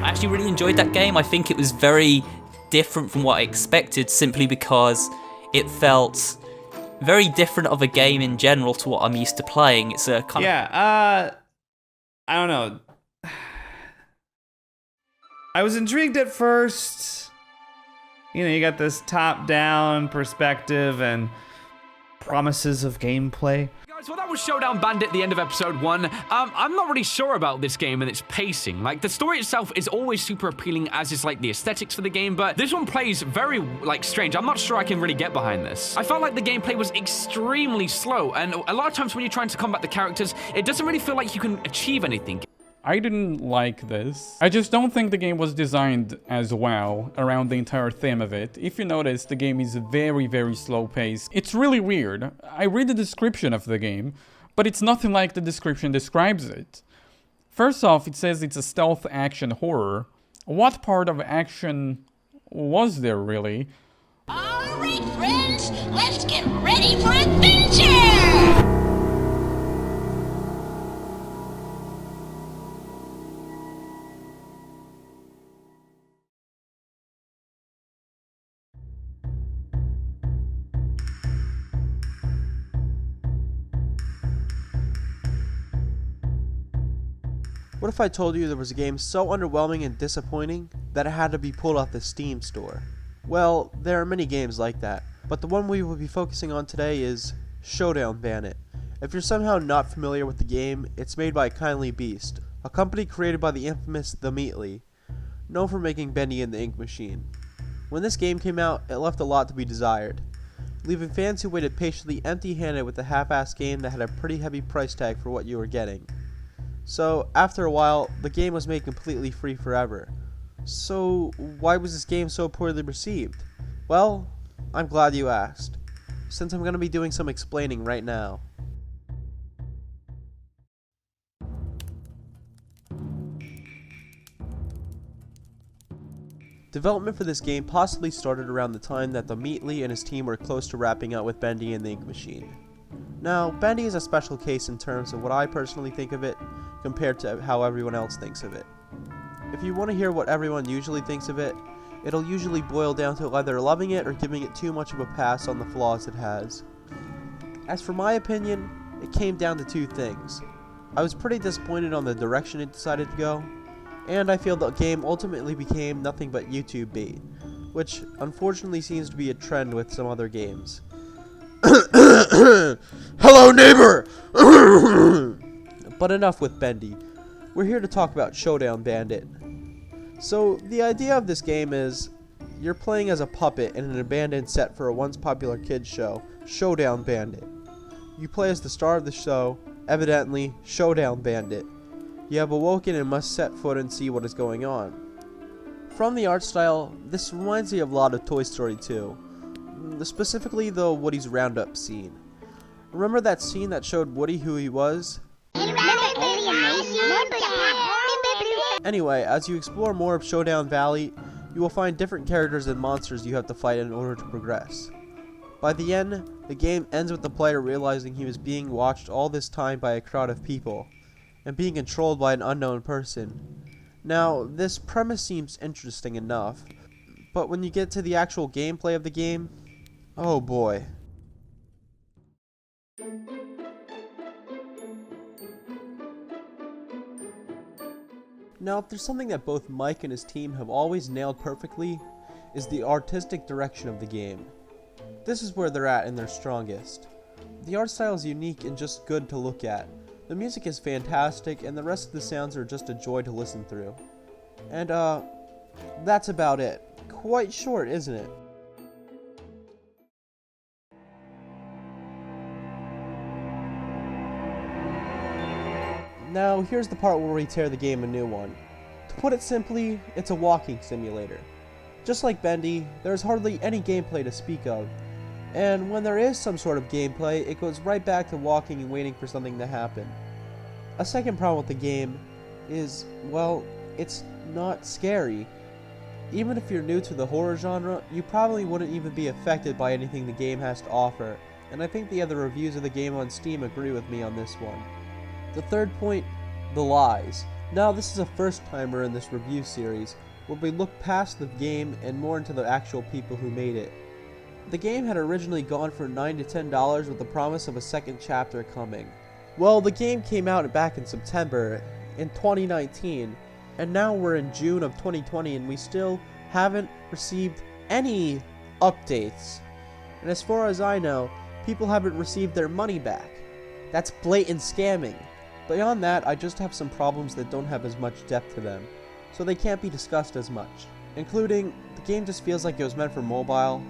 actually really enjoyed that game. I think it was very different from what I expected, simply because it felt very different of a game in general to what I'm used to playing. It's a kind of... I don't know. I was intrigued at first. You know, you got this top-down perspective and promises of gameplay. Guys, well, that was Showdown Bandit, the end of episode 1. I'm not really sure about this game and its pacing. Like, the story itself is always super appealing, as is, like, the aesthetics for the game, but this one plays very, like, strange. I'm not sure I can really get behind this. I felt like the gameplay was extremely slow, and a lot of times when you're trying to combat the characters, it doesn't really feel like you can achieve anything. I didn't like this. I just don't think the game was designed as well around the entire theme of it. If you notice, the game is very, very slow paced. It's really weird. I read the description of the game, but it's nothing like the description describes it. First off, it says it's a stealth action horror. What part of action was there really? Alright friends, let's get ready for adventure! What if I told you there was a game so underwhelming and disappointing that it had to be pulled off the Steam store? Well, there are many games like that, but the one we will be focusing on today is Showdown Bandit. If you're somehow not familiar with the game, it's made by Kindly Beast, a company created by the infamous The Meatly, known for making Bendy and the Ink Machine. When this game came out, it left a lot to be desired, leaving fans who waited patiently empty-handed with a half-assed game that had a pretty heavy price tag for what you were getting. So, after a while, the game was made completely free forever. So, why was this game so poorly received? Well, I'm glad you asked, since I'm going to be doing some explaining right now. Development for this game possibly started around the time that the Meatly and his team were close to wrapping up with Bendy and the Ink Machine. Now, Bendy is a special case in terms of what I personally think of it, compared to how everyone else thinks of it. If you want to hear what everyone usually thinks of it, it'll usually boil down to either loving it or giving it too much of a pass on the flaws it has. As for my opinion, it came down to two things. I was pretty disappointed on the direction it decided to go, and I feel the game ultimately became nothing but YouTube bait, which unfortunately seems to be a trend with some other games. Hello, neighbor! But enough with Bendy. We're here to talk about Showdown Bandit. So, the idea of this game is, you're playing as a puppet in an abandoned set for a once popular kids show, Showdown Bandit. You play as the star of the show, evidently, Showdown Bandit. You have awoken and must set foot and see what is going on. From the art style, this reminds me of a lot of Toy Story 2. Specifically the Woody's Roundup scene. Remember that scene that showed Woody who he was? Anyway, as you explore more of Showdown Valley, you will find different characters and monsters you have to fight in order to progress. By the end, the game ends with the player realizing he was being watched all this time by a crowd of people, and being controlled by an unknown person. Now, this premise seems interesting enough, but when you get to the actual gameplay of the game, oh boy. Now, if there's something that both Mike and his team have always nailed perfectly, is the artistic direction of the game. This is where they're at in their strongest. The art style is unique and just good to look at. The music is fantastic, and the rest of the sounds are just a joy to listen through. And, that's about it. Quite short, isn't it? Now, here's the part where we tear the game a new one. To put it simply, it's a walking simulator. Just like Bendy, there's hardly any gameplay to speak of, and when there is some sort of gameplay, it goes right back to walking and waiting for something to happen. A second problem with the game is, well, it's not scary. Even if you're new to the horror genre, you probably wouldn't even be affected by anything the game has to offer, and I think the other reviews of the game on Steam agree with me on this one. The third point, the lies. Now, this is a first timer in this review series, where we look past the game and more into the actual people who made it. The game had originally gone for $9 to $10 with the promise of a second chapter coming. Well, the game came out back in September in 2019, and now we're in June of 2020 and we still haven't received any updates. And as far as I know, people haven't received their money back. That's blatant scamming. Beyond that, I just have some problems that don't have as much depth to them, so they can't be discussed as much. Including, the game just feels like it was meant for mobile,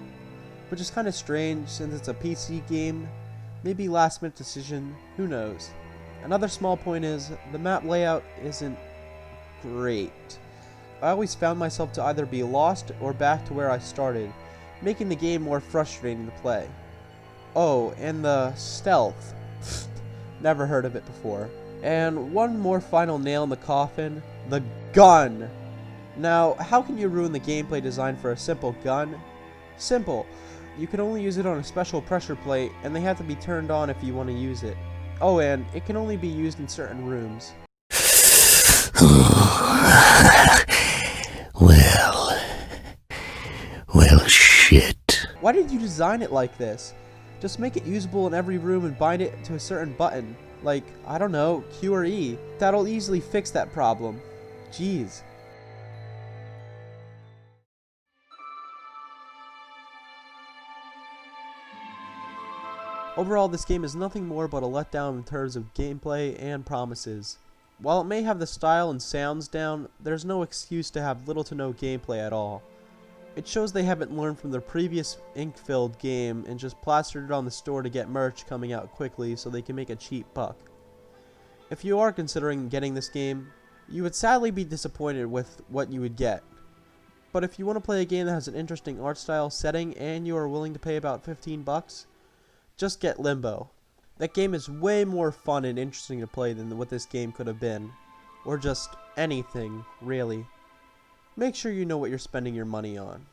which is kind of strange since it's a PC game. Maybe last minute decision, who knows. Another small point is, the map layout isn't great. I always found myself to either be lost or back to where I started, making the game more frustrating to play. Oh, and the stealth. Never heard of it before. And one more final nail in the coffin, the gun. Now, how can you ruin the gameplay design for a simple gun? Simple. You can only use it on a special pressure plate, and they have to be turned on if you want to use it. Oh, and it can only be used in certain rooms. Well, shit. Why did you design it like this? Just make it usable in every room and bind it to a certain button. Like, I don't know, Q or E. That'll easily fix that problem. Jeez. Overall, this game is nothing more but a letdown in terms of gameplay and promises. While it may have the style and sounds down, there's no excuse to have little to no gameplay at all. It shows they haven't learned from their previous ink-filled game and just plastered it on the store to get merch coming out quickly so they can make a cheap buck. If you are considering getting this game, you would sadly be disappointed with what you would get. But if you want to play a game that has an interesting art style, setting, and you are willing to pay about $15, just get Limbo. That game is way more fun and interesting to play than what this game could have been. Or just anything, really. Make sure you know what you're spending your money on.